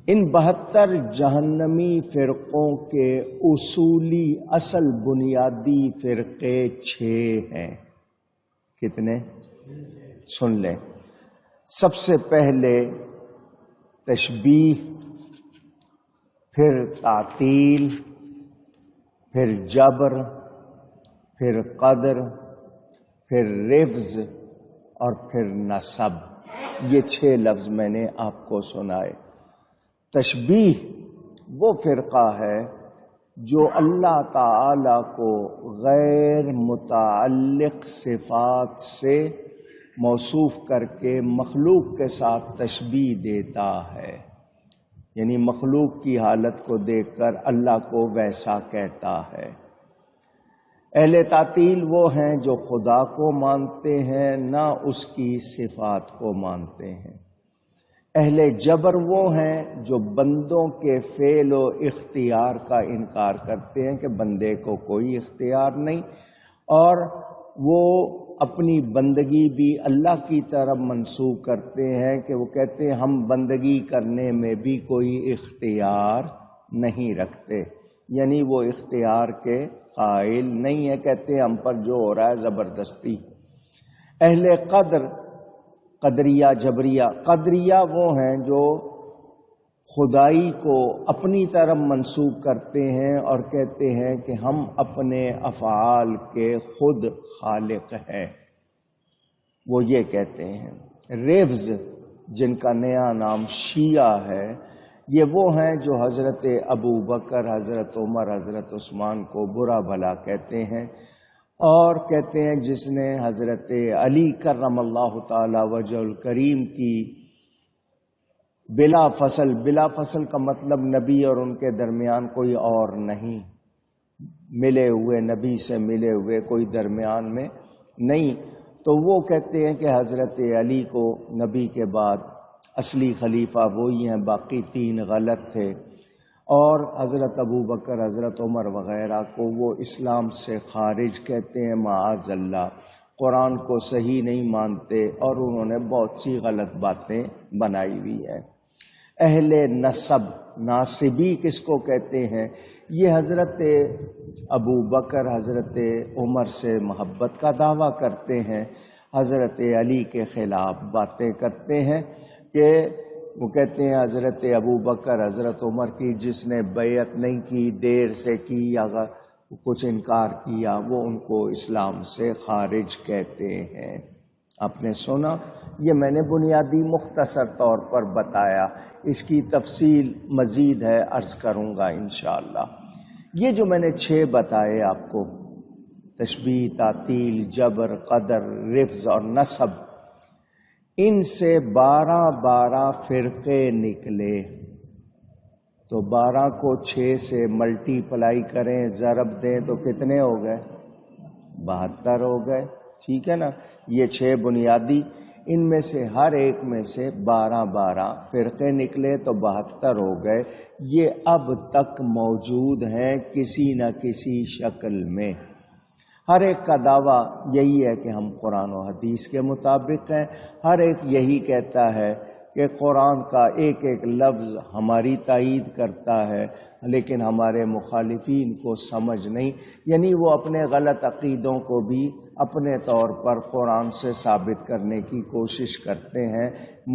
ان 72 جہنمی فرقوں کے اصولی اصل بنیادی فرقے 6 ہیں۔ کتنے؟ سن لیں۔ سب سے پہلے تشبیہ، پھر تعطیل، پھر جبر، پھر قدر، پھر رفض اور پھر نسب۔ یہ 6 لفظ میں نے آپ کو سنائے۔ تشبیہ وہ فرقہ ہے جو اللہ تعالی کو غیر متعلق صفات سے موصوف کر کے مخلوق کے ساتھ تشبیہ دیتا ہے، یعنی مخلوق کی حالت کو دیکھ کر اللہ کو ویسا کہتا ہے۔ اہل تعطیل وہ ہیں جو خدا کو مانتے ہیں، نہ اس کی صفات کو مانتے ہیں۔ اہل جبر وہ ہیں جو بندوں کے فعل و اختیار کا انکار کرتے ہیں کہ بندے کو کوئی اختیار نہیں، اور وہ اپنی بندگی بھی اللہ کی طرف منسوب کرتے ہیں کہ وہ کہتے ہیں ہم بندگی کرنے میں بھی کوئی اختیار نہیں رکھتے، یعنی وہ اختیار کے قائل نہیں ہے، کہتے ہیں ہم پر جو ہو رہا ہے زبردستی۔ اہل قدر، قدریہ جبریہ، قدریہ وہ ہیں جو خدائی کو اپنی طرف منسوب کرتے ہیں اور کہتے ہیں کہ ہم اپنے افعال کے خود خالق ہیں، وہ یہ کہتے ہیں۔ رفض، جن کا نیا نام شیعہ ہے، یہ وہ ہیں جو حضرت ابو بکر، حضرت عمر، حضرت عثمان کو برا بھلا کہتے ہیں، اور کہتے ہیں جس نے حضرت علی کرم اللہ تعالی وجہ الکریم کی بلا فصل کا مطلب نبی اور ان کے درمیان کوئی اور نہیں، ملے ہوئے نبی سے ملے ہوئے کوئی درمیان میں نہیں، تو وہ کہتے ہیں کہ حضرت علی کو نبی کے بعد اصلی خلیفہ وہی ہیں، باقی 3 غلط تھے، اور حضرت ابو بکر، حضرت عمر وغیرہ کو وہ اسلام سے خارج کہتے ہیں معاذ اللہ، قرآن کو صحیح نہیں مانتے، اور انہوں نے بہت سی غلط باتیں بنائی ہوئی ہیں۔ اہل نسب، ناصبی کس کو کہتے ہیں؟ یہ حضرت ابو بکر، حضرت عمر سے محبت کا دعویٰ کرتے ہیں، حضرت علی کے خلاف باتیں کرتے ہیں، کہ وہ کہتے ہیں حضرت ابو بکر، حضرت عمر کی جس نے بیعت نہیں کی، دیر سے کی یا کچھ انکار کیا، وہ ان کو اسلام سے خارج کہتے ہیں۔ آپ نے سنا، یہ میں نے بنیادی مختصر طور پر بتایا، اس کی تفصیل مزید ہے، عرض کروں گا انشاءاللہ۔ یہ جو میں نے 6 بتائے آپ کو، تشبیہ، تعطیل، جبر، قدر، رفض اور نسب، ان سے 12 فرقے نکلے، تو 12 کو 6 سے ملٹی پلائی کریں، ضرب دیں تو کتنے ہو گئے؟ 72 ہو گئے، ٹھیک ہے نا۔ یہ 6 بنیادی، ان میں سے ہر ایک میں سے 12 فرقے نکلے تو 72 ہو گئے۔ یہ اب تک موجود ہیں کسی نہ کسی شکل میں۔ ہر ایک کا دعویٰ یہی ہے کہ ہم قرآن و حدیث کے مطابق ہیں، ہر ایک یہی کہتا ہے کہ قرآن کا ایک ایک لفظ ہماری تائید کرتا ہے، لیکن ہمارے مخالفین کو سمجھ نہیں، یعنی وہ اپنے غلط عقیدوں کو بھی اپنے طور پر قرآن سے ثابت کرنے کی کوشش کرتے ہیں،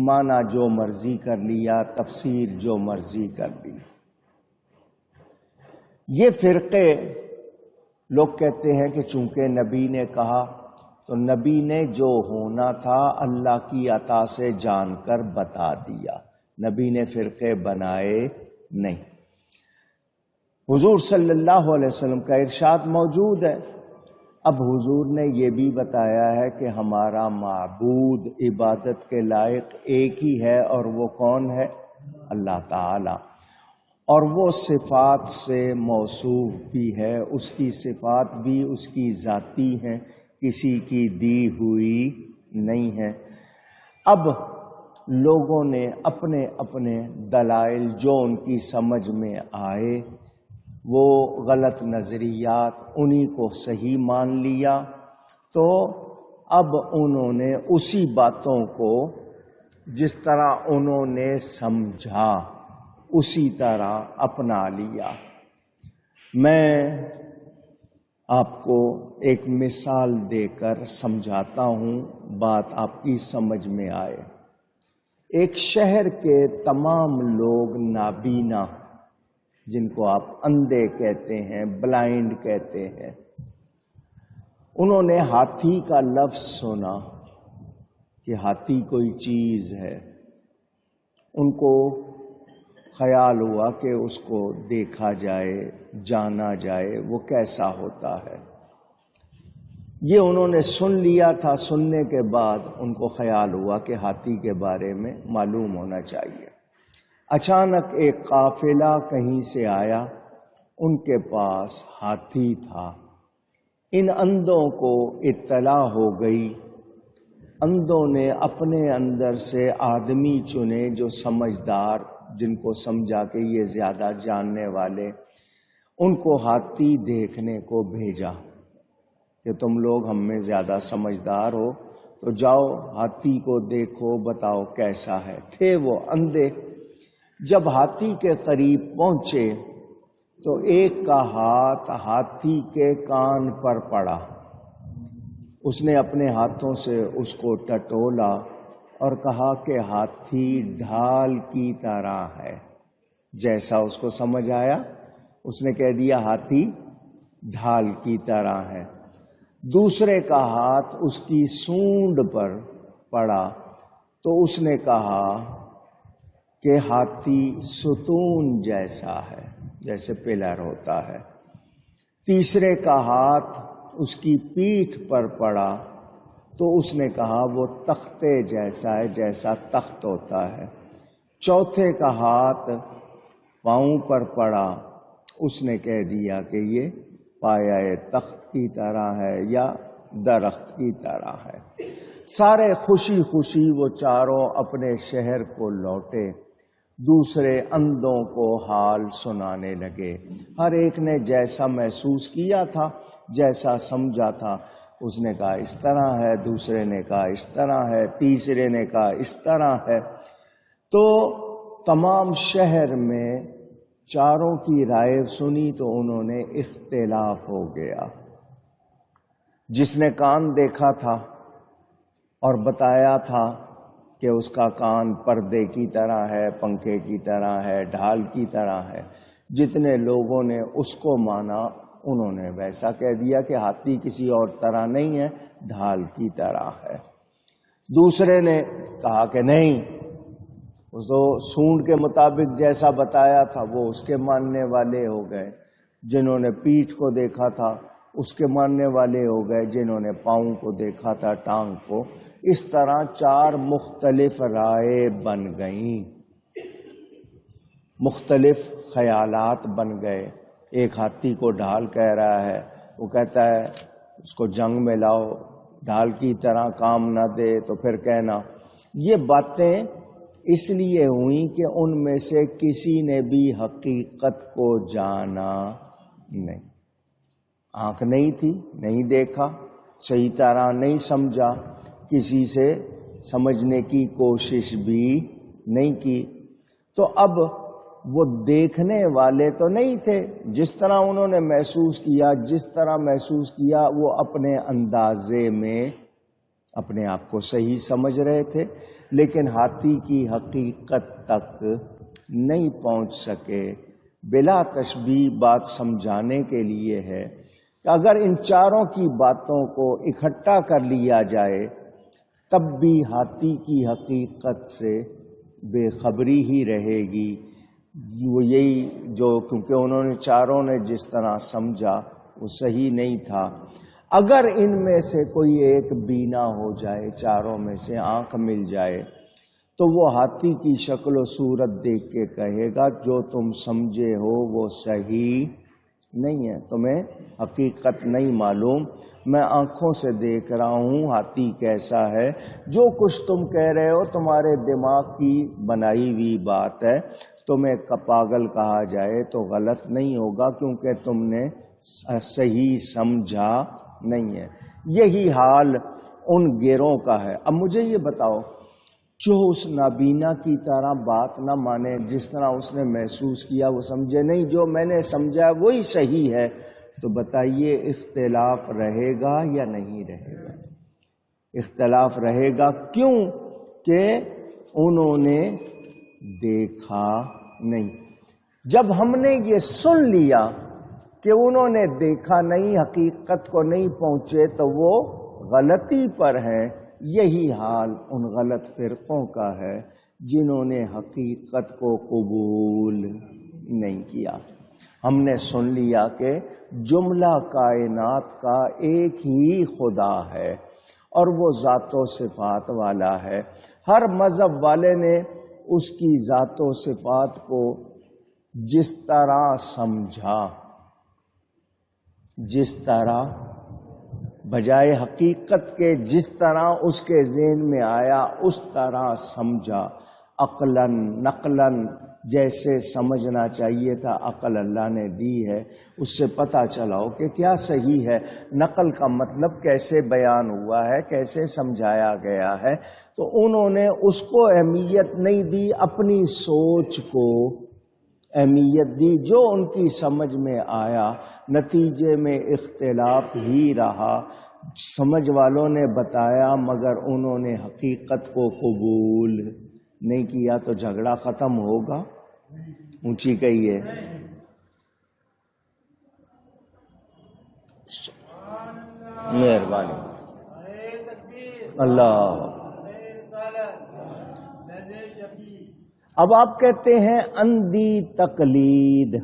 معنی جو مرضی کر لیا، تفسیر جو مرضی کر لی۔ یہ فرقے لوگ کہتے ہیں کہ چونکہ نبی نے کہا تو نبی نے جو ہونا تھا اللہ کی عطا سے جان کر بتا دیا، نبی نے فرقے بنائے نہیں۔ حضور صلی اللہ علیہ وسلم کا ارشاد موجود ہے، اب حضور نے یہ بھی بتایا ہے کہ ہمارا معبود عبادت کے لائق ایک ہی ہے، اور وہ کون ہے؟ اللہ تعالی، اور وہ صفات سے موصوف بھی ہے، اس کی صفات بھی اس کی ذاتی ہیں، کسی کی دی ہوئی نہیں ہے۔ اب لوگوں نے اپنے اپنے دلائل جو ان کی سمجھ میں آئے، وہ غلط نظریات، انہی کو صحیح مان لیا، تو اب انہوں نے اسی باتوں کو جس طرح انہوں نے سمجھا اسی طرح اپنا لیا۔ میں آپ کو ایک مثال دے کر سمجھاتا ہوں، بات آپ کی سمجھ میں آئے۔ ایک شہر کے تمام لوگ نابینا، جن کو آپ اندھے کہتے ہیں، بلائنڈ کہتے ہیں، انہوں نے ہاتھی کا لفظ سنا کہ ہاتھی کوئی چیز ہے۔ ان کو خیال ہوا کہ اس کو دیکھا جائے، جانا جائے، وہ کیسا ہوتا ہے۔ یہ انہوں نے سن لیا تھا، سننے کے بعد ان کو خیال ہوا کہ ہاتھی کے بارے میں معلوم ہونا چاہیے۔ اچانک ایک قافلہ کہیں سے آیا، ان کے پاس ہاتھی تھا۔ ان اندھوں کو اطلاع ہو گئی۔ اندھوں نے اپنے اندر سے آدمی چنے جو سمجھدار، جن کو سمجھا کہ یہ زیادہ جاننے والے، ان کو ہاتھی دیکھنے کو بھیجا کہ تم لوگ ہم میں زیادہ سمجھدار ہو تو جاؤ ہاتھی کو دیکھو، بتاؤ کیسا ہے۔ تھے وہ اندھے۔ جب ہاتھی کے قریب پہنچے تو ایک کا ہاتھ ہاتھی کے کان پر پڑا۔ اس نے اپنے ہاتھوں سے اس کو ٹٹولا اور کہا کہ ہاتھی ڈھال کی طرح ہے۔ جیسا اس کو سمجھ آیا اس نے کہہ دیا ہاتھی ڈھال کی طرح ہے۔ دوسرے کا ہاتھ اس کی سونڈ پر پڑا تو اس نے کہا کہ ہاتھی ستون جیسا ہے، جیسے پلر ہوتا ہے۔ تیسرے کا ہاتھ اس کی پیٹھ پر پڑا تو اس نے کہا وہ تختے جیسا ہے، جیسا تخت ہوتا ہے۔ چوتھے کا ہاتھ پاؤں پر پڑا، اس نے کہہ دیا کہ یہ پایہ تخت کی طرح ہے یا درخت کی طرح ہے۔ سارے خوشی خوشی وہ چاروں اپنے شہر کو لوٹے، دوسرے اندھوں کو حال سنانے لگے۔ ہر ایک نے جیسا محسوس کیا تھا، جیسا سمجھا تھا، اس نے کہا اس طرح ہے، دوسرے نے کہا اس طرح ہے، تیسرے نے کہا اس طرح ہے۔ تو تمام شہر میں چاروں کی رائے سنی تو انہوں نے اختلاف ہو گیا۔ جس نے کان دیکھا تھا اور بتایا تھا کہ اس کا کان پردے کی طرح ہے، پنکھے کی طرح ہے، ڈھال کی طرح ہے، جتنے لوگوں نے اس کو مانا انہوں نے ویسا کہہ دیا کہ ہاتھی کسی اور طرح نہیں ہے، ڈھال کی طرح ہے۔ دوسرے نے کہا کہ نہیں، اس کو سونڈ کے مطابق جیسا بتایا تھا وہ اس کے ماننے والے ہو گئے۔ جنہوں نے پیٹھ کو دیکھا تھا اس کے ماننے والے ہو گئے، جنہوں نے پاؤں کو دیکھا تھا، ٹانگ کو۔ اس طرح چار مختلف رائے بن گئیں، مختلف خیالات بن گئے۔ ایک ہاتھی کو ڈھال کہہ رہا ہے، وہ کہتا ہے اس کو جنگ میں لاؤ، ڈھال کی طرح کام نہ دے تو پھر کہنا۔ یہ باتیں اس لیے ہوئیں کہ ان میں سے کسی نے بھی حقیقت کو جانا نہیں، آنکھ نہیں تھی، نہیں دیکھا، صحیح طرح نہیں سمجھا، کسی سے سمجھنے کی کوشش بھی نہیں کی۔ تو اب وہ دیکھنے والے تو نہیں تھے، جس طرح انہوں نے محسوس کیا، جس طرح محسوس کیا وہ اپنے اندازے میں اپنے آپ کو صحیح سمجھ رہے تھے، لیکن ہاتھی کی حقیقت تک نہیں پہنچ سکے۔ بلا تشبیہ بات سمجھانے کے لیے ہے کہ اگر ان چاروں کی باتوں کو اکٹھا کر لیا جائے تب بھی ہاتھی کی حقیقت سے بے خبری ہی رہے گی۔ وہ یہی جو کیونکہ انہوں نے چاروں نے جس طرح سمجھا وہ صحیح نہیں تھا۔ اگر ان میں سے کوئی ایک بینا ہو جائے، چاروں میں سے آنکھ مل جائے، تو وہ ہاتھی کی شکل و صورت دیکھ کے کہے گا جو تم سمجھے ہو وہ صحیح نہیں ہے، تمہیں حقیقت نہیں معلوم، میں آنکھوں سے دیکھ رہا ہوں ہاتھی کیسا ہے، جو کچھ تم کہہ رہے ہو تمہارے دماغ کی بنائی ہوئی بات ہے، تمہیں پاگل کہا جائے تو غلط نہیں ہوگا کیونکہ تم نے صحیح سمجھا نہیں ہے۔ یہی حال ان گیروں کا ہے۔ اب مجھے یہ بتاؤ جو اس نابینا کی طرح بات نہ مانے، جس طرح اس نے محسوس کیا وہ سمجھے نہیں، جو میں نے سمجھا وہی صحیح ہے، تو بتائیے اختلاف رہے گا یا نہیں رہے گا؟ اختلاف رہے گا، کیوں کہ انہوں نے دیکھا نہیں۔ جب ہم نے یہ سن لیا کہ انہوں نے دیکھا نہیں، حقیقت کو نہیں پہنچے، تو وہ غلطی پر ہیں۔ یہی حال ان غلط فرقوں کا ہے جنہوں نے حقیقت کو قبول نہیں کیا۔ ہم نے سن لیا کہ جملہ کائنات کا ایک ہی خدا ہے اور وہ ذات و صفات والا ہے۔ ہر مذہب والے نے اس کی ذات و صفات کو جس طرح سمجھا، جس طرح بجائے حقیقت کے جس طرح اس کے ذہن میں آیا اس طرح سمجھا، عقلاً نقلاً جیسے سمجھنا چاہیے تھا عقل اللہ نے دی ہے، اس سے پتہ چلاؤ کہ کیا صحیح ہے۔ نقل کا مطلب کیسے بیان ہوا ہے، کیسے سمجھایا گیا ہے، تو انہوں نے اس کو اہمیت نہیں دی، اپنی سوچ کو اہمیت دی، جو ان کی سمجھ میں آیا۔ نتیجے میں اختلاف ہی رہا، سمجھ والوں نے بتایا مگر انہوں نے حقیقت کو قبول نہیں کیا، تو جھگڑا ختم ہوگا؟ اونچی کہیے۔ مہربانی اللہ۔ اب آپ کہتے ہیں اندھی تقلید،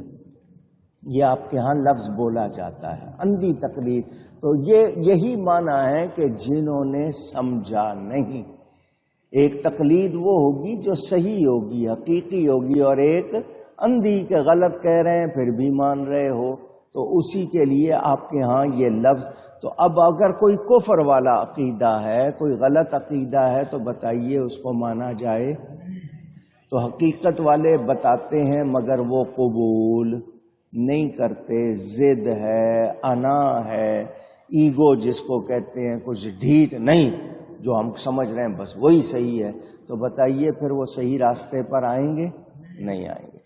یہ آپ کے ہاں لفظ بولا جاتا ہے اندھی تقلید، تو یہی معنی ہے کہ جنہوں نے سمجھا نہیں۔ ایک تقلید وہ ہوگی جو صحیح ہوگی، حقیقی ہوگی، اور ایک اندھی کے غلط کہہ رہے ہیں پھر بھی مان رہے ہو، تو اسی کے لیے آپ کے ہاں یہ لفظ۔ تو اب اگر کوئی کفر والا عقیدہ ہے، کوئی غلط عقیدہ ہے، تو بتائیے اس کو مانا جائے؟ تو حقیقت والے بتاتے ہیں مگر وہ قبول نہیں کرتے، ضد ہے، انا ہے، ایگو جس کو کہتے ہیں، کچھ ڈھیٹ نہیں، جو ہم سمجھ رہے ہیں بس وہی صحیح ہے، تو بتائیے پھر وہ صحیح راستے پر آئیں گے؟ نہیں آئیں گے۔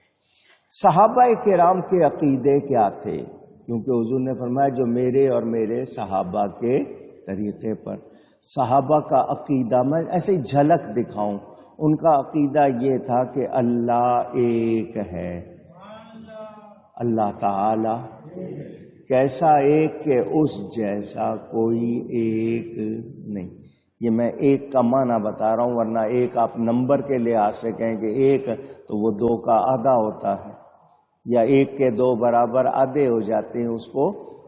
صحابہ کرام کے عقیدے کیا تھے؟ کیونکہ حضور نے فرمایا جو میرے اور میرے صحابہ کے طریقے پر۔ صحابہ کا عقیدہ میں ایسے ہی جھلک دکھاؤں، ان کا عقیدہ یہ تھا کہ اللہ ایک ہے، اللہ تعالی کیسا ایک کہ اس جیسا کوئی ایک نہیں۔ یہ میں ایک کا معنی بتا رہا ہوں، ورنہ ایک آپ نمبر کے لحاظ سے کہیں کہ ایک تو وہ دو کا آدھا ہوتا ہے، یا ایک کے دو برابر آدھے ہو جاتے ہیں، اس کو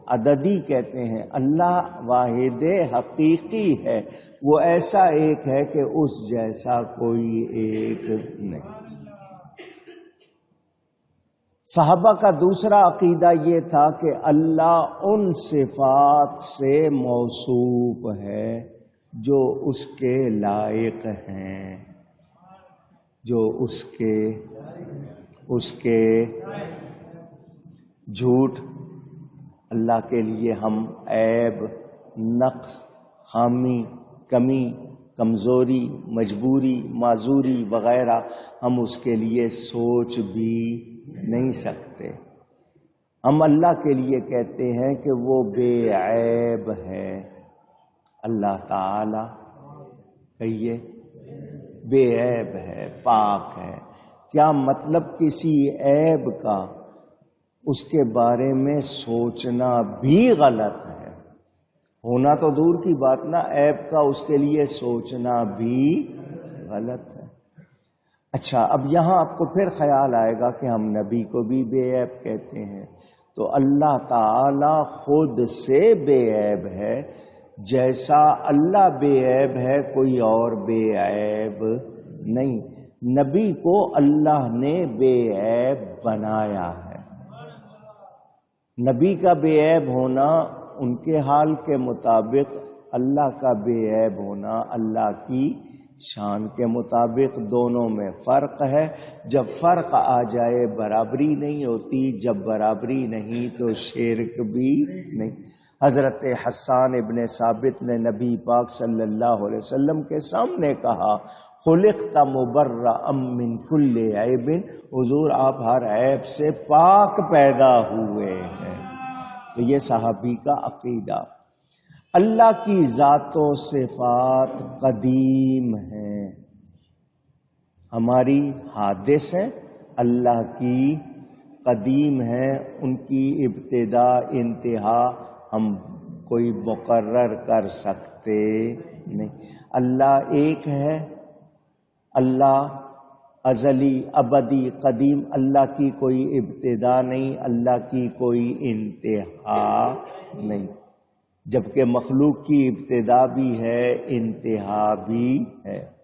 عددی کہتے ہیں۔ اللہ واحد حقیقی ہے، وہ ایسا ایک ہے کہ اس جیسا کوئی ایک نہیں۔ صحابہ کا دوسرا عقیدہ یہ تھا کہ اللہ ان صفات سے موصوف ہے جو اس کے لائق ہیں، جو اس کے جھوٹ اللہ کے لیے ہم عیب، نقص، خامی، کمی، کمزوری، مجبوری، معذوری وغیرہ ہم اس کے لیے سوچ بھی نہیں سکتے۔ ہم اللہ کے لیے کہتے ہیں کہ وہ بے عیب ہے، اللہ تعالی کہیے بے عیب ہے، پاک ہے۔ کیا مطلب کسی عیب کا اس کے بارے میں سوچنا بھی غلط ہے؟ ہونا تو دور کی بات نہ، عیب کا اس کے لیے سوچنا بھی غلط ہے۔ اچھا، اب یہاں آپ کو پھر خیال آئے گا کہ ہم نبی کو بھی بے عیب کہتے ہیں، تو اللہ تعالی خود سے بے عیب ہے، جیسا اللہ بے عیب ہے کوئی اور بے عیب نہیں۔ نبی کو اللہ نے بے عیب بنایا ہے۔ نبی کا بے عیب ہونا ان کے حال کے مطابق، اللہ کا بے عیب ہونا اللہ کی شان کے مطابق، دونوں میں فرق ہے۔ جب فرق آ جائے برابری نہیں ہوتی، جب برابری نہیں تو شرک بھی نہیں۔ حضرت حسان ابن ثابت نے نبی پاک صلی اللہ علیہ وسلم کے سامنے کہا، خلقت مبرأ من کل عیب، حضور آپ ہر عیب سے پاک پیدا ہوئے ہیں۔ تو یہ صحابی کا عقیدہ۔ اللہ کی ذات و صفات قدیم ہیں، ہماری حادث ہیں، اللہ کی قدیم ہیں، ان کی ابتدا انتہا ہم کوئی مقرر کر سکتے نہیں۔ اللہ ایک ہے، اللہ ازلی ابدی قدیم، اللہ کی کوئی ابتدا نہیں، اللہ کی کوئی انتہا نہیں، جبکہ مخلوق کی ابتدا بھی ہے، انتہا بھی ہے۔